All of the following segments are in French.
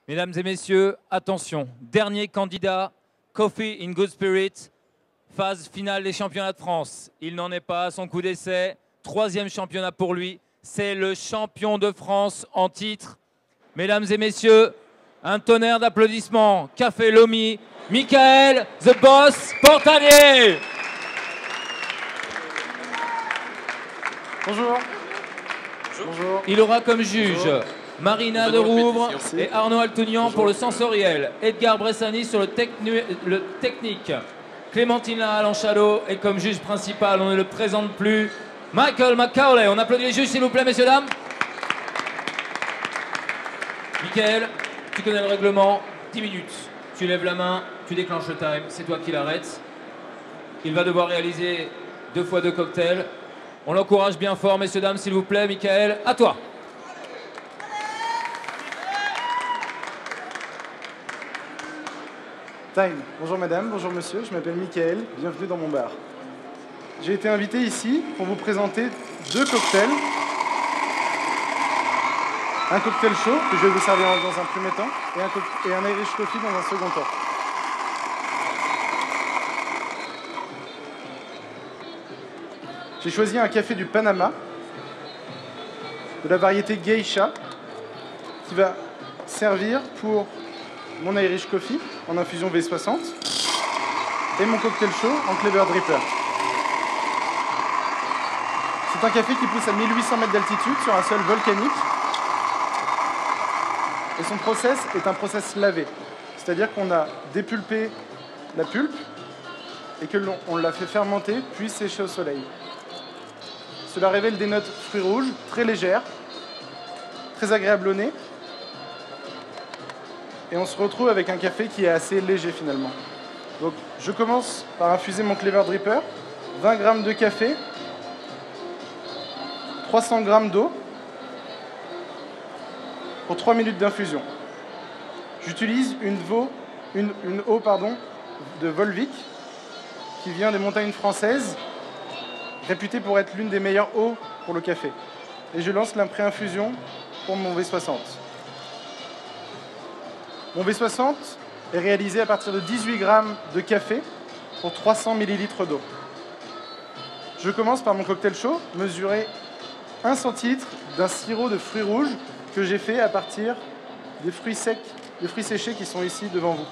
Mesdames et messieurs, attention, dernier candidat, Coffee in Good Spirit, phase finale des championnats de France. Il n'en est pas à son coup d'essai, troisième championnat pour lui, c'est le champion de France en titre. Mesdames et messieurs, un tonnerre d'applaudissements, Café Lomi, Michael The Boss Portanier. Bonjour. Bonjour. Il aura comme juge Marina de Rouvre et Arnaud Altounian pour le sensoriel, Edgar Bressani sur le technique, Clémentine Lahalle-Chalot et comme juge principal, on ne le présente plus, Michael McCauley. On applaudit les juges s'il vous plaît, messieurs, dames. Michael, tu connais le règlement, 10 minutes. Tu lèves la main, tu déclenches le time, c'est toi qui l'arrêtes. Il va devoir réaliser 2 fois 2 cocktails. On l'encourage bien fort, messieurs, dames, s'il vous plaît. Michael, à toi. Time. Bonjour madame, bonjour monsieur, je m'appelle Michael, bienvenue dans mon bar. J'ai été invité ici pour vous présenter 2 cocktails. Un cocktail chaud que je vais vous servir dans un premier temps et un Irish Coffee dans un second temps. J'ai choisi un café du Panama de la variété Geisha qui va servir pour mon Irish Coffee en infusion V60 et mon cocktail chaud en Clever Dripper. C'est un café qui pousse à 1800 mètres d'altitude sur un sol volcanique et son process est un process lavé. C'est-à-dire qu'on a dépulpé la pulpe et que on l'a fait fermenter puis sécher au soleil. Cela révèle des notes fruits rouges très légères, très agréables au nez. Et on se retrouve avec un café qui est assez léger finalement. Donc je commence par infuser mon Clever Dripper, 20 g de café, 300 g d'eau pour 3 minutes d'infusion. J'utilise une eau de Volvic qui vient des montagnes françaises, réputée pour être l'une des meilleures eaux pour le café. Et je lance la pré-infusion pour mon V60. Mon V60 est réalisé à partir de 18 g de café pour 300 ml d'eau. Je commence par mon cocktail chaud, mesurer 1 centilitre d'un sirop de fruits rouges que j'ai fait à partir des fruits secs, des fruits séchés qui sont ici devant vous.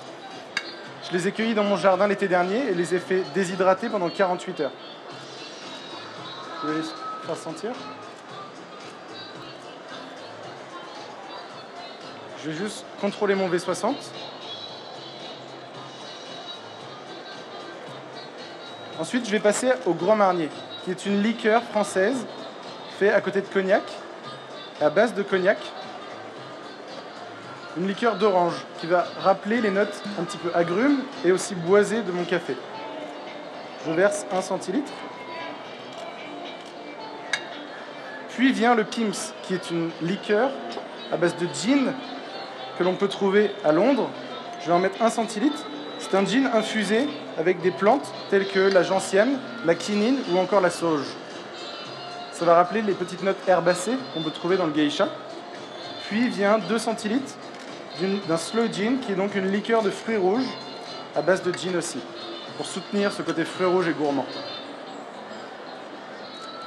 Je les ai cueillis dans mon jardin l'été dernier et les ai fait déshydrater pendant 48 heures. Vous voulez faire sentir ? Je vais juste contrôler mon V60. Ensuite, je vais passer au Grand Marnier, qui est une liqueur française faite à côté de cognac, à base de cognac. Une liqueur d'orange qui va rappeler les notes un petit peu agrumes et aussi boisées de mon café. Je verse 1 centilitre. Puis vient le Pimm's, qui est une liqueur à base de gin que l'on peut trouver à Londres. Je vais en mettre 1 centilitre. C'est un gin infusé avec des plantes telles que la gentiane, la quinine ou encore la sauge. Ça va rappeler les petites notes herbacées qu'on peut trouver dans le geisha. Puis vient 2 centilitres d'un slow gin, qui est donc une liqueur de fruits rouges à base de gin aussi, pour soutenir ce côté fruits rouges et gourmand.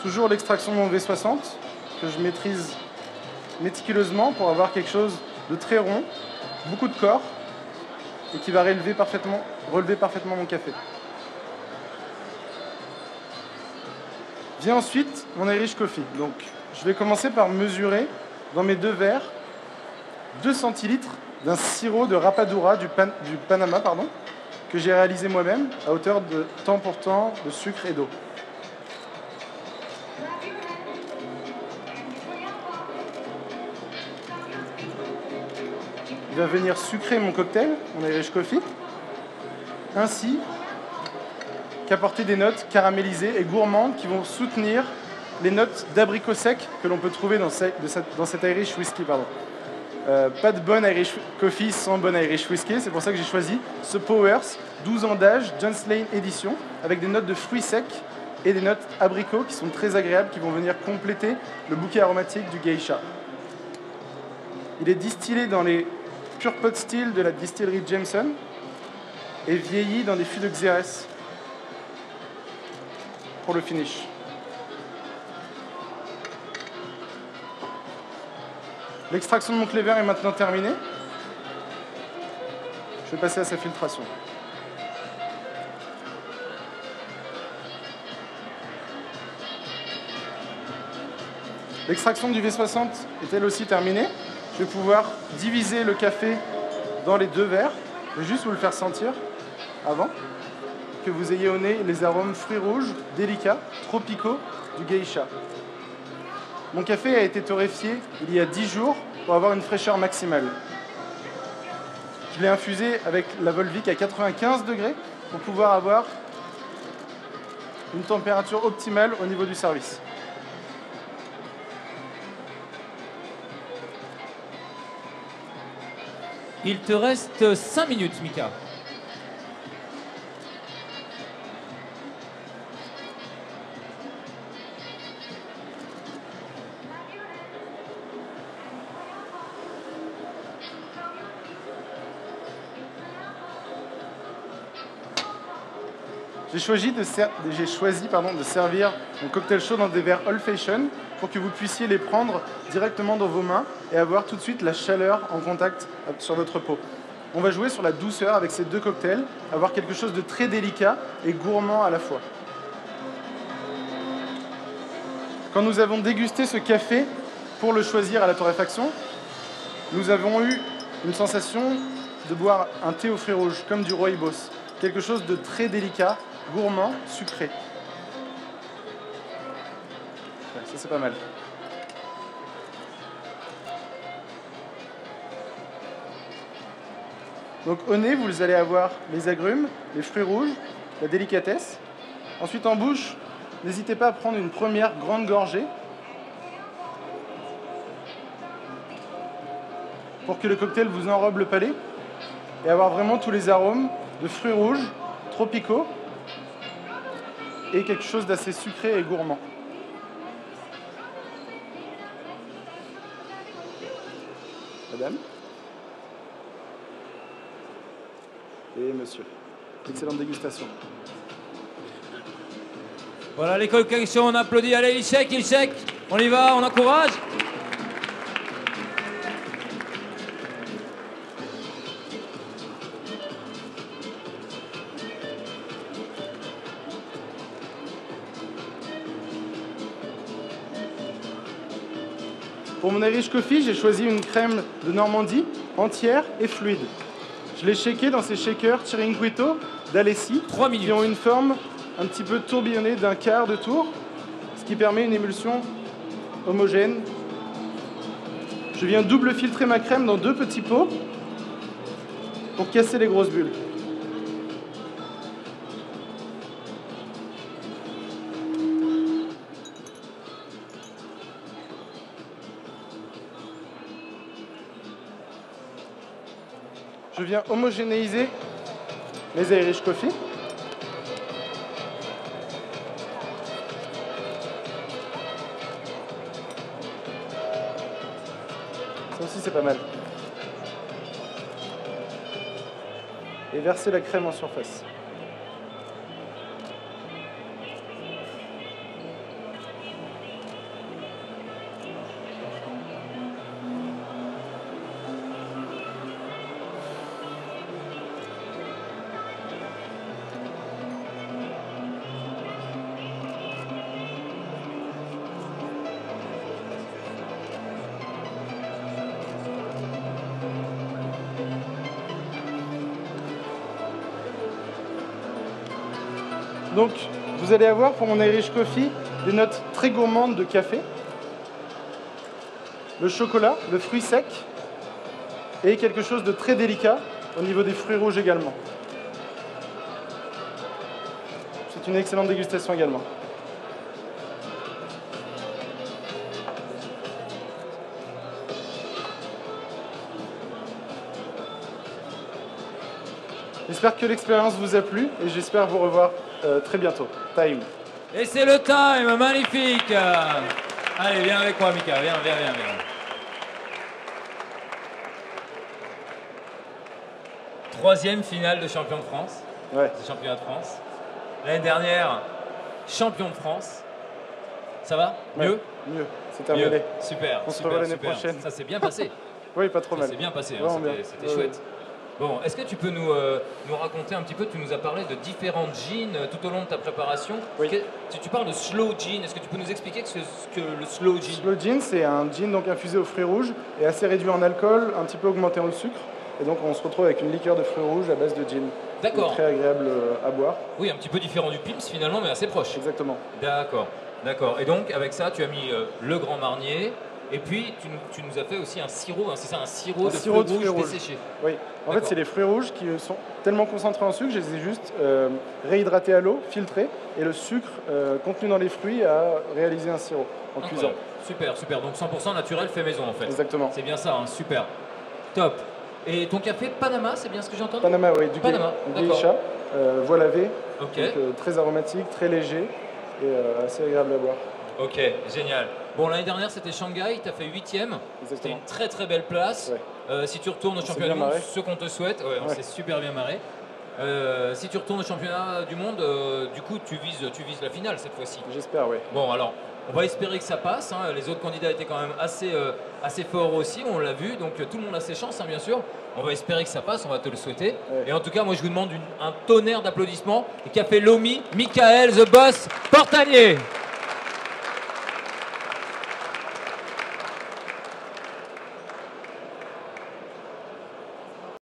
Toujours l'extraction de mon V60, que je maîtrise méticuleusement pour avoir quelque chose de très rond, beaucoup de corps, et qui va relever parfaitement mon café. Vient ensuite mon Irish Coffee. Donc, je vais commencer par mesurer dans mes 2 verres 2 centilitres d'un sirop de rapadura du Panama, que j'ai réalisé moi-même à hauteur de temps pour temps de sucre et d'eau. Il va venir sucrer mon cocktail, mon Irish Coffee, ainsi qu'apporter des notes caramélisées et gourmandes qui vont soutenir les notes d'abricot sec que l'on peut trouver dans cet Irish Whisky. Pas de bon Irish Coffee sans bon Irish Whisky, c'est pour ça que j'ai choisi ce Powers, 12 ans d'âge, John Lane édition, avec des notes de fruits secs et des notes abricots qui sont très agréables, qui vont venir compléter le bouquet aromatique du geisha. Il est distillé dans les pur pot still de la distillerie Jameson et vieilli dans des fûts de Xérès pour le finish. L'extraction de mon clever est maintenant terminée. Je vais passer à sa filtration. L'extraction du V60 est elle aussi terminée. Je vais pouvoir diviser le café dans les 2 verres. Je vais juste vous le faire sentir avant que vous ayez au nez les arômes fruits rouges, délicats, tropicaux du geisha. Mon café a été torréfié il y a 10 jours pour avoir une fraîcheur maximale. Je l'ai infusé avec la Volvic à 95 degrés pour pouvoir avoir une température optimale au niveau du service. Il te reste 5 minutes, Mika. J'ai choisi de servir mon cocktail chaud dans des verres old fashion pour que vous puissiez les prendre directement dans vos mains et avoir tout de suite la chaleur en contact sur votre peau. On va jouer sur la douceur avec ces 2 cocktails, avoir quelque chose de très délicat et gourmand à la fois. Quand nous avons dégusté ce café pour le choisir à la torréfaction, nous avons eu une sensation de boire un thé aux fruits rouges, comme du rooibos. Quelque chose de très délicat, gourmand, sucré. Ouais, ça c'est pas mal. Donc au nez, vous allez avoir les agrumes, les fruits rouges, la délicatesse. Ensuite en bouche, n'hésitez pas à prendre une première grande gorgée pour que le cocktail vous enrobe le palais et avoir vraiment tous les arômes de fruits rouges, tropicaux et quelque chose d'assez sucré et gourmand. Madame et monsieur. Excellente dégustation. Voilà les collections, on applaudit. Allez, il shake, on y va, on encourage. Pour mon Irish Coffee, j'ai choisi une crème de Normandie entière et fluide. Je l'ai shaké dans ces shakers Chiringuito d'Alessi qui ont une forme un petit peu tourbillonnée d'un quart de tour, ce qui permet une émulsion homogène. Je viens double filtrer ma crème dans 2 petits pots pour casser les grosses bulles. Je viens homogénéiser mes Irish Coffee. Ça aussi c'est pas mal. Et verser la crème en surface. Donc, vous allez avoir pour mon Irish Coffee des notes très gourmandes de café, le chocolat, le fruit sec et quelque chose de très délicat au niveau des fruits rouges également. C'est une excellente dégustation également. J'espère que l'expérience vous a plu et j'espère vous revoir très bientôt. Time. Et c'est le time, magnifique. Allez, viens avec moi, Mika, viens. 3e finale de champion de France. Ouais. De championnat de France. L'année dernière, champion de France. Ça va? Mieux? Mieux, c'est terminé. Super. On se revoit l'année prochaine. Ça s'est bien passé. Oui, pas trop mal. Ça s'est bien passé, hein, c'était chouette. Bon, est-ce que tu peux nous raconter un petit peu, tu nous as parlé de différentes jeans tout au long de ta préparation. Oui. Tu parles de slow jean, est-ce que tu peux nous expliquer ce que le slow jean? Slow jean, c'est un jean donc infusé aux fruits rouges et assez réduit en alcool, un petit peu augmenté en sucre. Et donc on se retrouve avec une liqueur de fruits rouges à base de gin. D'accord. Très agréable à boire. Oui, un petit peu différent du Pim's finalement, mais assez proche. Exactement. D'accord, d'accord. Et donc avec ça, tu as mis le Grand Marnier. Et puis, tu nous as fait aussi un sirop, hein, c'est ça, un sirop de fruits rouges desséchés. Oui, en fait, c'est les fruits rouges qui sont tellement concentrés en sucre, je les ai juste réhydratés à l'eau, filtrés, et le sucre contenu dans les fruits a réalisé un sirop en cuisant. Super, super. Donc 100% naturel fait maison en fait. Exactement. C'est bien ça, hein, super. Top. Et ton café Panama, c'est bien ce que j'ai entendu? Panama, oui, du Panama, geisha, voie lavée, okay. Donc, très aromatique, très léger et assez agréable à boire. Ok, génial. Bon, l'année dernière, c'était Shanghai, tu as fait 8e. C'était une très très belle place. Ouais. Si tu retournes au championnat du monde, ce qu'on te souhaite, on s'est super bien marré. Si tu retournes au championnat du monde, du coup, tu vises la finale cette fois-ci. J'espère, oui. Bon, alors, on va espérer que ça passe. Hein. Les autres candidats étaient quand même assez forts aussi, on l'a vu. Donc, tout le monde a ses chances, hein, bien sûr. On va espérer que ça passe, on va te le souhaiter. Ouais. Et en tout cas, moi, je vous demande un tonnerre d'applaudissements. Et qu'a fait Lomi, Michael, The Boss, Portanier.